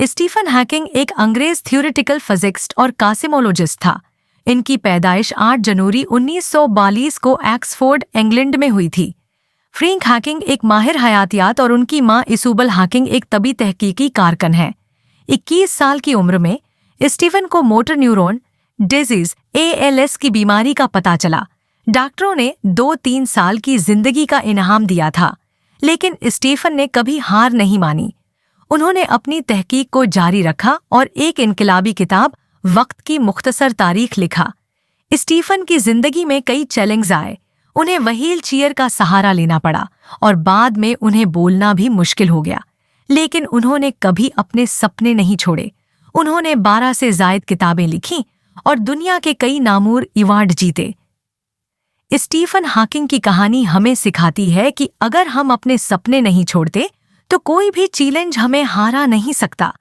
Stephen Hawking एक अंग्रेज theoretical physicist और कासिमोलॉजिस्ट था। इनकी पैदाइश 8 जनवरी 1942 को ऑक्सफोर्ड, इंग्लैंड में हुई थी। फ्रैंक हॉकिंग एक माहिर हयातियात और उनकी मां इसूबल हॉकिंग एक तबी तहकीकी कारकन है। 21 साल की उम्र में स्टीफन को मोटर न्यूरॉन डिजीज ALS की बीमारी का पता चला। डॉक्टरों ने 2-3 साल की जिंदगी का इनाम दिया था, लेकिन स्टीफन ने कभी हार नहीं मानी। उन्होंने अपनी तहकीक को जारी रखा और एक इनकलाबी किताब वक्त की मुख्तसर तारीख लिखा। स्टीफन की जिंदगी में कई चैलेंज आए। उन्हें व्हील चेयर का सहारा लेना पड़ा और बाद में उन्हें बोलना भी मुश्किल हो गया, लेकिन उन्होंने कभी अपने सपने नहीं छोड़े। उन्होंने 12 से ज़ायद किताबें लिखीं और दुनिया के कई नामूर अवार्ड जीते। स्टीफन हॉकिंग की कहानी हमें सिखाती है कि अगर हम अपने सपने नहीं छोड़ते तो कोई भी चैलेंज हमें हारा नहीं सकता।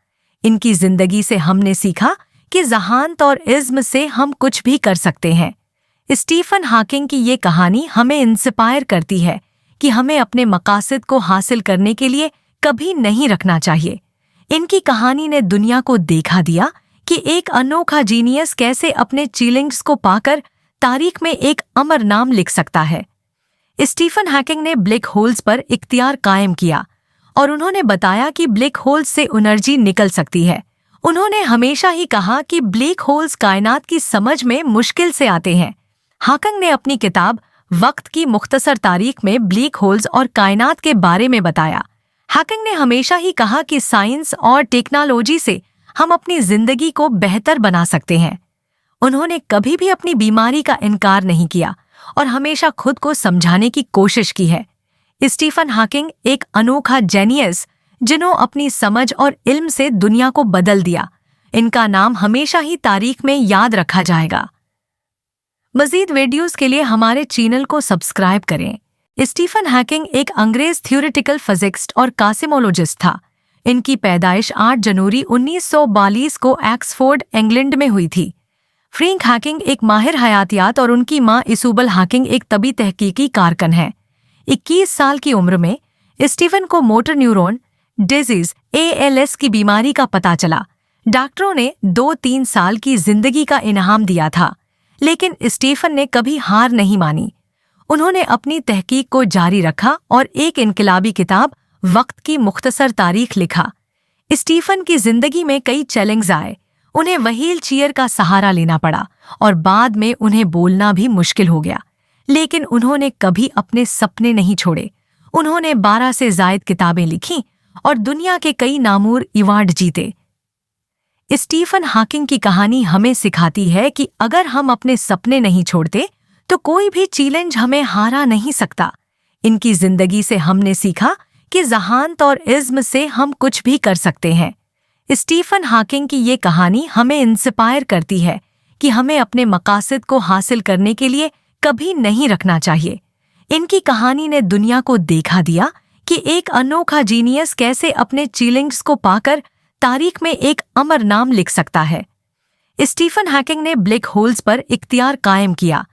इनकी जिंदगी से हमने सीखा कि ज़हानत और इज़्म से हम कुछ भी कर सकते हैं। स्टीफन हॉकिंग की ये कहानी हमें इंस्पायर करती है कि हमें अपने मकासद को हासिल करने के लिए कभी नहीं रखना चाहिए। इनकी कहानी ने दुनिया को देखा दिया कि एक अनोखा जीनियस कैसे अपने चैलेंज को पाकर तारीख में एक अमर नाम लिख सकता है। स्टीफन हॉकिंग ने ब्लैक होल्स पर इख्तियार कायम किया और उन्होंने बताया कि ब्लैक होल्स से एनर्जी निकल सकती है। उन्होंने हमेशा ही कहा कि ब्लैक होल्स कायनात की समझ में मुश्किल से आते हैं। हॉकिंग ने अपनी किताब वक्त की मुख्तसर तारीख में ब्लैक होल्स और कायनात के बारे में बताया। हॉकिंग ने हमेशा ही कहा कि साइंस और टेक्नोलॉजी से हम अपनी जिंदगी को बेहतर बना सकते हैं। उन्होंने कभी भी अपनी बीमारी का इनकार नहीं किया और हमेशा खुद को समझाने की कोशिश की है। स्टीफन हॉकिंग एक अनोखा जेनियस जिन्होंने अपनी समझ और इल्म से दुनिया को बदल दिया। इनका नाम हमेशा ही तारीख में याद रखा जाएगा। मज़ीद वीडियोस के लिए हमारे चैनल को सब्सक्राइब करें। स्टीफन हॉकिंग एक अंग्रेज थ्योरेटिकल फिजिक्स्ट और कासिमोलॉजिस्ट था। इनकी पैदाइश 8 जनवरी 1942 को ऑक्सफोर्ड, इंग्लैंड में हुई थी। फ्रैंक हॉकिंग एक माहिर हयातियात और उनकी मां इसूबल हॉकिंग एक तबी तहकीकी कारकन है। 21 साल की उम्र में स्टीफन को मोटर न्यूरॉन डिजीज ALS की बीमारी का पता चला। डॉक्टरों ने 2-3 साल की जिंदगी का इनाम दिया था, लेकिन स्टीफन ने कभी हार नहीं मानी। उन्होंने अपनी तहकीक को जारी रखा और एक इनकलाबी किताब वक्त की मुख्तसर तारीख लिखा। स्टीफन की जिंदगी में कई चैलेंज आए। उन्हें व्हील चेयर का सहारा लेना पड़ा और बाद में उन्हें बोलना भी मुश्किल हो गया, लेकिन उन्होंने कभी अपने सपने नहीं छोड़े। उन्होंने 12 से ज़ायद किताबें लिखीं और दुनिया के कई नामूर अवार्ड जीते। स्टीफन हॉकिंग की कहानी हमें सिखाती है कि अगर हम अपने सपने नहीं छोड़ते तो कोई भी चैलेंज हमें हारा नहीं सकता। इनकी जिंदगी से हमने सीखा कि ज़हानत और इज़्म से हम कुछ भी कर सकते हैं। स्टीफन हॉकिंग की ये कहानी हमें इंस्पायर करती है कि हमें अपने मकासद को हासिल करने के लिए कभी नहीं रखना चाहिए। इनकी कहानी ने दुनिया को देखा दिया कि एक अनोखा जीनियस कैसे अपने चैलेंज को पाकर तारीख में एक अमर नाम लिख सकता है। स्टीफन हॉकिंग ने ब्लैक होल्स पर इख्तियार कायम किया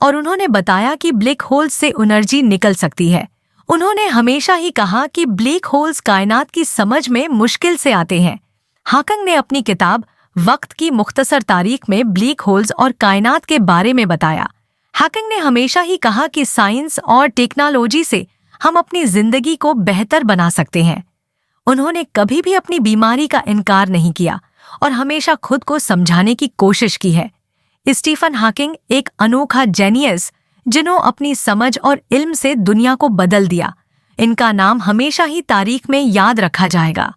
और उन्होंने बताया कि ब्लैक होल्स से एनर्जी निकल सकती है। उन्होंने हमेशा ही कहा कि ब्लैक होल्स कायनात की समझ में मुश्किल से आते हैं। हॉकिंग ने अपनी किताब वक्त की मुख्तसर तारीख में ब्लैक होल्स और कायनात के बारे में बताया। हॉकिंग ने हमेशा ही कहा कि साइंस और टेक्नोलॉजी से हम अपनी जिंदगी को बेहतर बना सकते हैं। उन्होंने कभी भी अपनी बीमारी का इनकार नहीं किया और हमेशा खुद को समझाने की कोशिश की है। स्टीफन हॉकिंग एक अनोखा जेनियस जिन्होंने अपनी समझ और इल्म से दुनिया को बदल दिया। इनका नाम हमेशा ही तारीख में याद रखा जाएगा।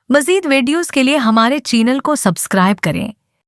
मज़ीद वीडियोस के लिए हमारे चैनल को सब्सक्राइब करें।